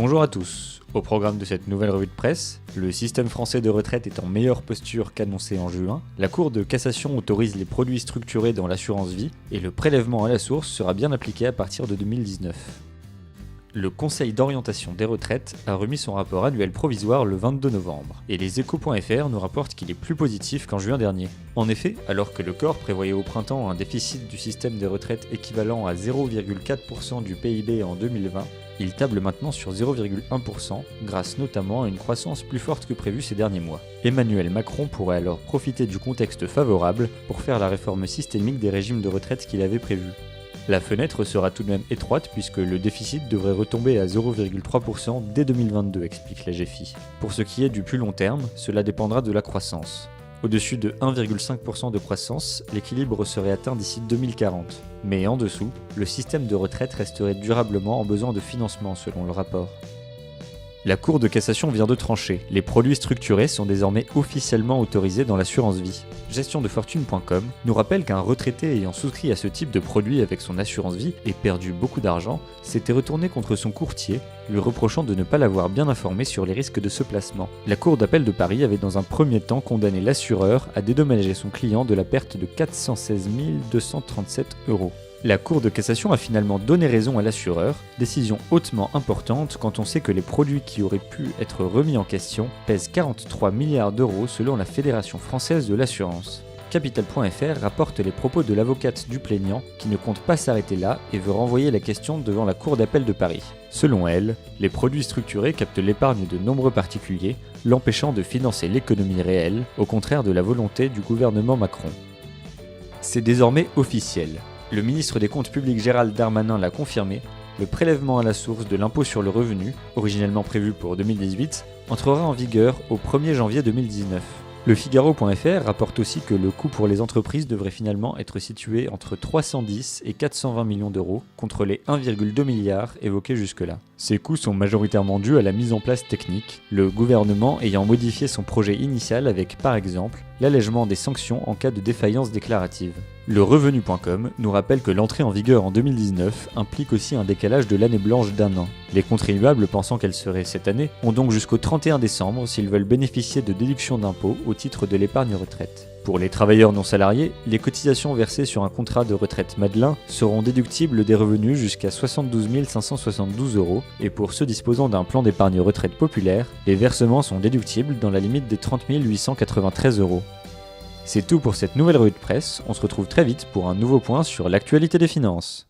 Bonjour à tous. Au programme de cette nouvelle revue de presse, le système français de retraite est en meilleure posture qu'annoncé en juin, la Cour de cassation autorise les produits structurés dans l'assurance vie et le prélèvement à la source sera bien appliqué à partir de 2019. Le Conseil d'orientation des retraites a remis son rapport annuel provisoire le 22 novembre, et les Échos.fr nous rapportent qu'il est plus positif qu'en juin dernier. En effet, alors que le corps prévoyait au printemps un déficit du système des retraites équivalent à 0,4% du PIB en 2020, il table maintenant sur 0,1%, grâce notamment à une croissance plus forte que prévue ces derniers mois. Emmanuel Macron pourrait alors profiter du contexte favorable pour faire la réforme systémique des régimes de retraite qu'il avait prévue. La fenêtre sera tout de même étroite puisque le déficit devrait retomber à 0,3% dès 2022, explique la GFI. Pour ce qui est du plus long terme, cela dépendra de la croissance. Au-dessus de 1,5% de croissance, l'équilibre serait atteint d'ici 2040. Mais en dessous, le système de retraite resterait durablement en besoin de financement selon le rapport. La Cour de cassation vient de trancher. Les produits structurés sont désormais officiellement autorisés dans l'assurance vie. Gestiondefortune.com nous rappelle qu'un retraité ayant souscrit à ce type de produit avec son assurance vie et perdu beaucoup d'argent s'était retourné contre son courtier, lui reprochant de ne pas l'avoir bien informé sur les risques de ce placement. La Cour d'appel de Paris avait dans un premier temps condamné l'assureur à dédommager son client de la perte de 416 237 €. La Cour de cassation a finalement donné raison à l'assureur, décision hautement importante quand on sait que les produits qui auraient pu être remis en question pèsent 43 milliards d'euros selon la Fédération française de l'assurance. Capital.fr rapporte les propos de l'avocate du plaignant qui ne compte pas s'arrêter là et veut renvoyer la question devant la Cour d'appel de Paris. Selon elle, les produits structurés captent l'épargne de nombreux particuliers, l'empêchant de financer l'économie réelle, au contraire de la volonté du gouvernement Macron. C'est désormais officiel. Le ministre des Comptes publics Gérald Darmanin l'a confirmé, le prélèvement à la source de l'impôt sur le revenu, originellement prévu pour 2018, entrera en vigueur au 1er janvier 2019. Le Figaro.fr rapporte aussi que le coût pour les entreprises devrait finalement être situé entre 310 et 420 millions d'euros, contre les 1,2 milliard évoqués jusque-là. Ces coûts sont majoritairement dus à la mise en place technique, le gouvernement ayant modifié son projet initial avec, par exemple, l'allègement des sanctions en cas de défaillance déclarative. Le Revenu.com nous rappelle que l'entrée en vigueur en 2019 implique aussi un décalage de l'année blanche d'un an. Les contribuables pensant qu'elle serait cette année ont donc jusqu'au 31 décembre s'ils veulent bénéficier de déductions d'impôts au titre de l'épargne retraite. Pour les travailleurs non salariés, les cotisations versées sur un contrat de retraite Madelin seront déductibles des revenus jusqu'à 72 572 € et pour ceux disposant d'un plan d'épargne retraite populaire, les versements sont déductibles dans la limite des 30 893 €. C'est tout pour cette nouvelle revue de presse, on se retrouve très vite pour un nouveau point sur l'actualité des finances.